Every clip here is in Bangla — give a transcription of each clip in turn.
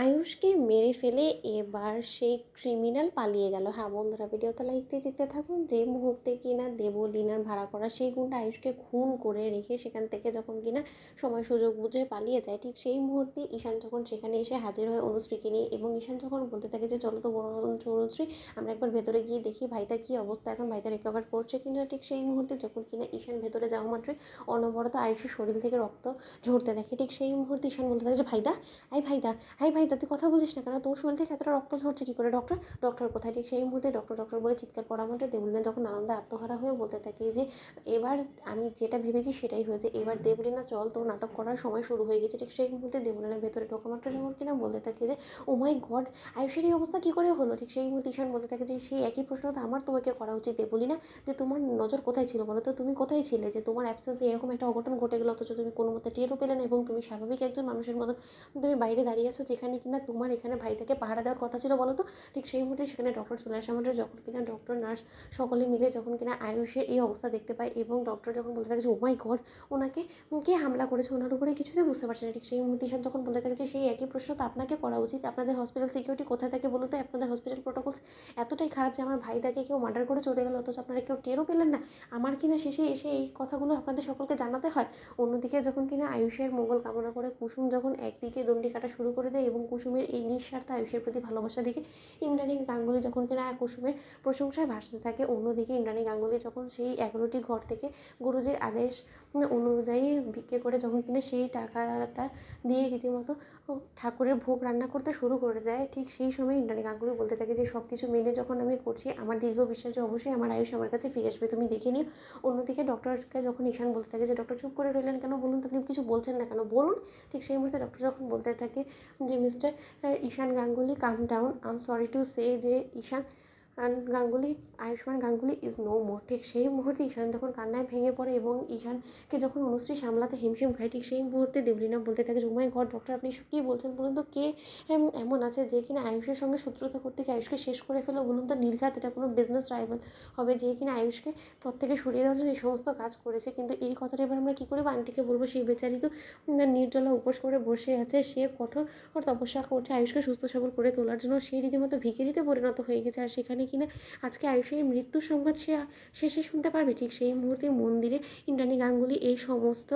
আয়ুষকে মেরে ফেলে এবার সেই ক্রিমিনাল পালিয়ে গেল। হ্যাঁ বন্ধুরা, ভিডিওতে লাইক দিয়ে দেখতে থাকুন। যে মুহূর্তে কিনা দেবলীনার ভাড়া করা সেই গুণটা আয়ুষকে খুন করে রেখে সেখান থেকে যখন কিনা সময় সুযোগ বুঝে পালিয়ে যায়, ঠিক সেই মুহূর্তে ঈশান যখন সেখানে এসে হাজির হয় অনুশ্রীকে নিয়ে, এবং ঈশান যখন বলতে থাকে যে চলো তো অনুশ্রী, আমরা একবার ভেতরে গিয়ে দেখি ভাইটা কী অবস্থা, এখন ভাইটা রিকভার করছে কিনা। ঠিক সেই মুহূর্তে যখন কিনা ঈশান ভেতরে যাওয়া মাত্রই অনবরত আয়ুষের শরীর থেকে রক্ত ঝরতে দেখে। ঠিক সেই মুহূর্তে ঈশান বলতে থাকে যে ভাইদা, ভাইদা, ভাইদা তুই কথা বলিস না কেন, তোর শরীর থেকে এতটা রক্ত ঝরছে কী করে, ডক্টর ডক্টর কোথায়। ঠিক সেই মুহূর্তে ডক্টর ডক্টর বলে চিৎকার করা মাত্র দেবলীনা যখন আনন্দে আত্মহারা হয়ে বলতে থাকে যে এবার আমি যেটা ভেবেছি সেটাই হয়েছে, এবার দেবলীনা চল, তোর নাটক করার সময় শুরু হয়ে গেছে। ঠিক সেই মুহূর্তে দেবলীনা ভেতরে ঢোকা মাত্র যখন কিনা বলতে থাকে যে ও মাই গড, আয়ুষের এই অবস্থা কী করে হলো। ঠিক সেই মুহূর্তে ঈশান বলতে থাকে যে সেই একই প্রশ্ন তো আমার তোমাকে করা উচিত দেবলীনা, যে তোমার নজর কোথায় ছিল বলো তো, তুমি কোথায় ছিলে যে তোমার অ্যাবসেন্সে এরকম একটা অঘটন ঘটে গেলো, অথচ তুমি কোনো মতে টেরও পেলে না, এবং তুমি স্বাভাবিক একজন মানুষের মতন তুমি বাইরে দাঁড়িয়ে আছো, যেখানে কিনা তোমার এখানে ভাইটাকে পাহারা দেওয়ার কথা ছিল বলো তো। ঠিক সেই মুহূর্তে সেখানে ডক্টর চলে আসা মাত্র যখন কিনা ডক্টর নার্স সকলে মিলে যখন কিনা আয়ুষের এই অবস্থা দেখতে পায়, এবং ডক্টর যখন বলতে থাকে যে ও মাই গড, ওনাকে কে হামলা করেছে, ওনার উপরে কিছুতেই বুঝতে পারছে না। ঠিক সেই মুহূর্তে ঈশান যখন বলতে থাকে যে সেই একই প্রশ্ন তো আপনাকে করা উচিত, আপনাদের হসপিটাল সিকিউরিটি কোথায় থাকে বলুন তো, আপনাদের হসপিটাল প্রোটোকলস এতটাই খারাপ যে আমার ভাইটাকে কেউ মার্ডার করে চলে গেলো, অথচ আপনারা কেউ টেরও পেলেন না, আমার কিনা শেষে এসে এই কথাগুলো আপনাদের সকলকে জানাতে হয়। অন্যদিকে যখন কিনা আয়ুষের মঙ্গল কামনা করে কুসুম যখন একদিকে দণ্ডি কাটা শুরু করে দেয়, এবং কুসুমের এই নিঃস্বার্থ আয়ুষের প্রতি ভালোবাসা দেখে ইন্দ্রাণী গাঙ্গুলি যখন কিনা কুসুমের প্রশংসায় ভাসতে থাকে, অন্যদিকে ইন্দ্রাণী গাঙ্গুলি যখন সেই 11টি ঘর থেকে গুরুজির আদেশ অনুযায়ী ভিক্ষে করে যখন কিনা সেই টাকাটা দিয়ে রীতিমতো ঠাকুরের ভোগ রান্না করতে শুরু করে দেয়, ঠিক সেই সময় ইন্দ্রাণী গাঙ্গুলি বলতে থাকে যে সব কিছু মেনে যখন আমি করছি, আমার দীর্ঘ বিশ্বাস যে অবশ্যই আমার আয়ুষ আমার কাছে ফিরে আসবে, তুমি দেখে নিও। অন্যদিকে ডক্টরকে যখন ঈশান বলতে থাকে যে ডক্টর চুপ করে রইলেন কেন, বলুন তো, আপনি কিছু বলছেন না কেন, বলুন। ঠিক সেই মুহূর্তে ডক্টর যখন বলতে থাকে যে mister Ishaan Ganguly come down, I am sorry to say যে Ishaan Ganguly, Ayushmann Ganguly is no more. ঠিক সেই মুহূর্তে ঈশান যখন কান্নায় ভেঙে পড়ে এবং ঈশানকে যখন অনুশ্রী সামলাতে হিমশিম খায়, ঠিক সেই মুহূর্তে দেবলীনা বলতে থাকে যে ও মাই গড ডক্টর, আপনি এসব কী বলছেন বলুন তো, কে এমন আছে যে কিনা আয়ুষের সঙ্গে শত্রুতা করতে গিয়ে আয়ুষকে শেষ করে ফেলো বলুন তো, নির্ঘাত এটা কোনো বিজনেস রাইভাল হবে যে কিনা আয়ুষকে পথ থেকে সরিয়ে দেওয়ার জন্য এই সমস্ত কাজ করেছে। কিন্তু এই কথাটা এবার আমরা কী করে আন্টিকে বলবো, সেই বেচারি তো নির্জলা উপোস করে বসে আছে, সে কঠোর তপস্যা করছে আয়ুষকে সুস্থ সবল করে তোলার জন্য, সেই রীতিমতো ভিখিরিতে পরিণত হয়ে গেছে, আর সেখানে কিনা আজকে আয়ুষের মৃত্যুর সংবাদ সে শেষে শুনতে পারবে। ঠিক সেই মুহূর্তে মন্দিরে ইন্দ্রাণী গাঙ্গুলি এই সমস্ত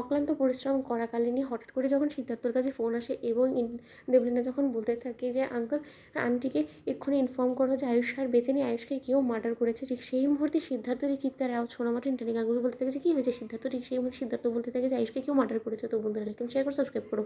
অক্লান্ত পরিশ্রম করাকালীনই হঠাৎ করে যখন সিদ্ধার্থর কাছে ফোন আসে, এবং দেবলীনা যখন বলতে থাকে যে আঙ্কেল আন্টিকে এক্ষুনি ইনফর্ম করো যে আয়ুষ আর বেঁচে নেই, আয়ুষকে কেউ মার্ডার করেছে। ঠিক সেই মুহূর্তে সিদ্ধার্থের এই চিৎকার আওয়াজ শোনা মাত্র ইন্দ্রাণী গাঙ্গুলি বলতে থাকে যে কী হয়েছে সিদ্ধার্থ। ঠিক সেই মুহূর্তে সিদ্ধার্থ বলতে থাকে যে আয়ুষকে কেউ মার্ডার করেছে। তো বন্ধুরা, লাইক শেয়ার করে সাবস্ক্রাইব করো।